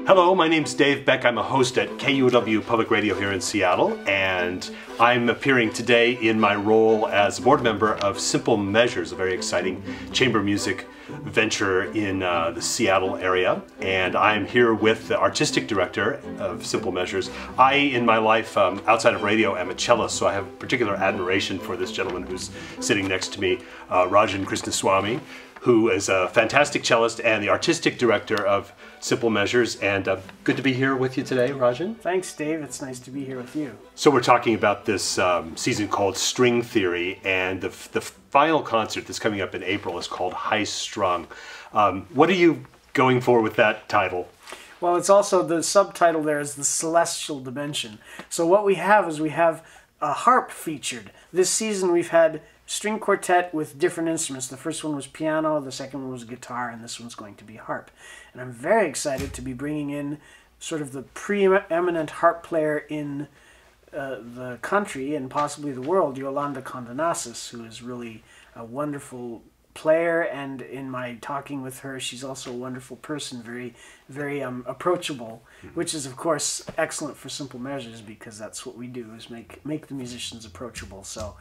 Hello, my name's Dave Beck. I'm a host at KUOW Public Radio here in Seattle, and I'm appearing today in my role as a board member of Simple Measures, a very exciting chamber music venture in the Seattle area. And I'm here with the artistic director of Simple Measures. I, in my life, outside of radio, am a cellist, so I have particular admiration for this gentleman who's sitting next to me, Rajan Krishnaswami, who is a fantastic cellist and the artistic director of Simple Measures. And good to be here with you today, Rajan. Thanks, Dave. It's nice to be here with you. So we're talking about this season called String Theory, and the final concert that's coming up in April is called High Strung. What are you going for with that title? Well, it's also, the subtitle there is The Celestial Dimension. So what we have is we have a harp featured. This season we've had string quartet with different instruments. The first one was piano, the second one was guitar, and this one's going to be harp. And I'm very excited to be bringing in sort of the preeminent harp player in the country and possibly the world, Yolanda Kondonassis, who is really a wonderful player, and in my talking with her, she's also a wonderful person, very approachable, which is of course excellent for Simple Measures, because that's what we do, is make the musicians approachable. So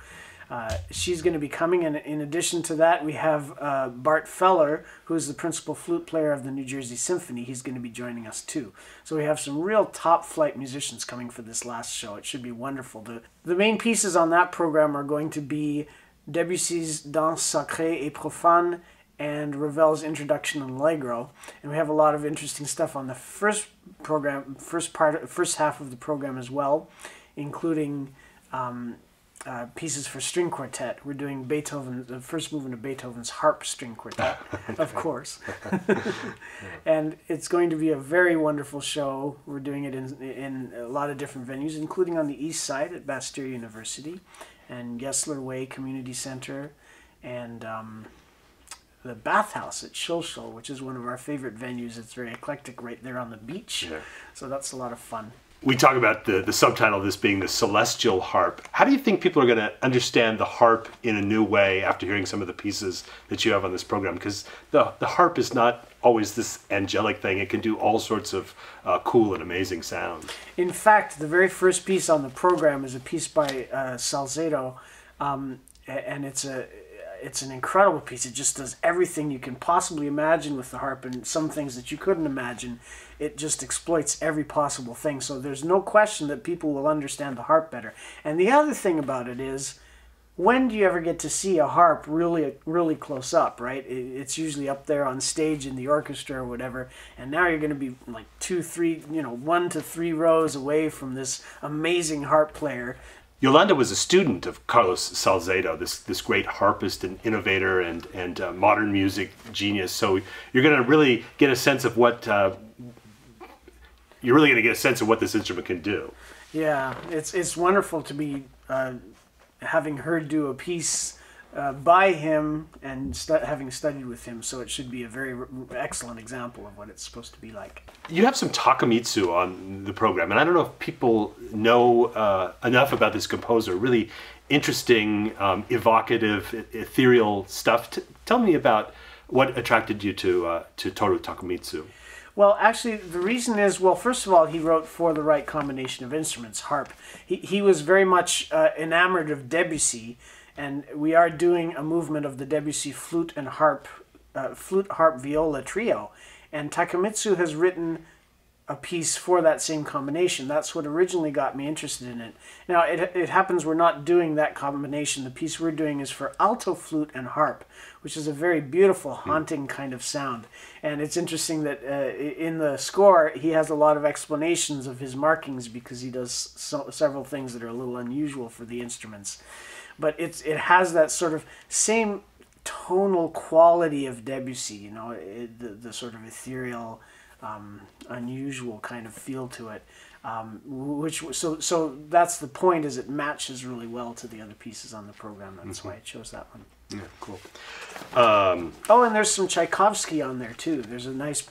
she's going to be coming, and in addition to that, we have Bart Feller, who's the principal flute player of the New Jersey Symphony. He's going to be joining us too. So we have some real top-flight musicians coming for this last show. It should be wonderful. The main pieces on that program are going to be Debussy's Danse Sacrée et Profane and Ravel's Introduction in Allegro. And we have a lot of interesting stuff on the first half of the program as well, including pieces for string quartet. We're doing the first movement of Beethoven's Harp String Quartet, of course. And it's going to be a very wonderful show. We're doing it in a lot of different venues, including on the east side at Bastyr University and Gessler Way Community Center, and the Bathhouse at Schulschel, which is one of our favorite venues. It's very eclectic right there on the beach. Yeah. So that's a lot of fun. We talk about the subtitle of this being the celestial harp. How do you think people are going to understand the harp in a new way after hearing some of the pieces that you have on this program? Because the harp is not always this angelic thing. It can do all sorts of cool and amazing sounds. In fact, the very first piece on the program is a piece by Salcedo, and it's an incredible piece. It just does everything you can possibly imagine with the harp, and some things that you couldn't imagine. It just exploits every possible thing. So there's no question that people will understand the harp better. And the other thing about it is, when do you ever get to see a harp really close up, right? It's usually up there on stage in the orchestra or whatever, and now you're going to be like 1 to 3 rows away from this amazing harp player. Yolanda was a student of Carlos Salcedo, this great harpist and innovator and modern music genius. So you're going to really get a sense of what this instrument can do. Yeah, it's wonderful to be having her do a piece by him and having studied with him. So it should be a very excellent example of what it's supposed to be like. You have some Takemitsu on the program, and I don't know if people know enough about this composer. Really interesting, evocative, ethereal stuff. Tell me about what attracted you to Toru Takemitsu. Well, actually, the reason is, well, first of all, he wrote for the right combination of instruments, harp. He was very much enamored of Debussy, and we are doing a movement of the Debussy flute, harp, viola trio. And Takemitsu has written a piece for that same combination. That's what originally got me interested in it. Now, it happens we're not doing that combination. The piece we're doing is for alto flute and harp, which is a very beautiful, haunting kind of sound. And it's interesting that in the score, he has a lot of explanations of his markings, because he does several things that are a little unusual for the instruments. But it has that sort of same tonal quality of Debussy, the sort of ethereal, unusual kind of feel to it, so that's the point, is it matches really well to the other pieces on the program. That's why I chose that one. Yeah, cool. Oh, and there's some Tchaikovsky on there too. There's a nice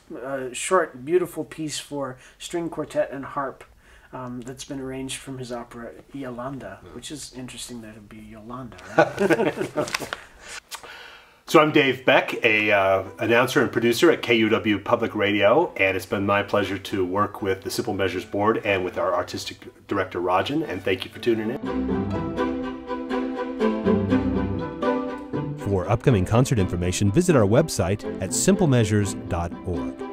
short beautiful piece for string quartet and harp that's been arranged from his opera Yolanda, which is interesting that it would be Yolanda, right? So I'm Dave Beck, a announcer and producer at KUW Public Radio, and it's been my pleasure to work with the Simple Measures Board and with our artistic director Rajan, and thank you for tuning in. For upcoming concert information, visit our website at simplemeasures.org.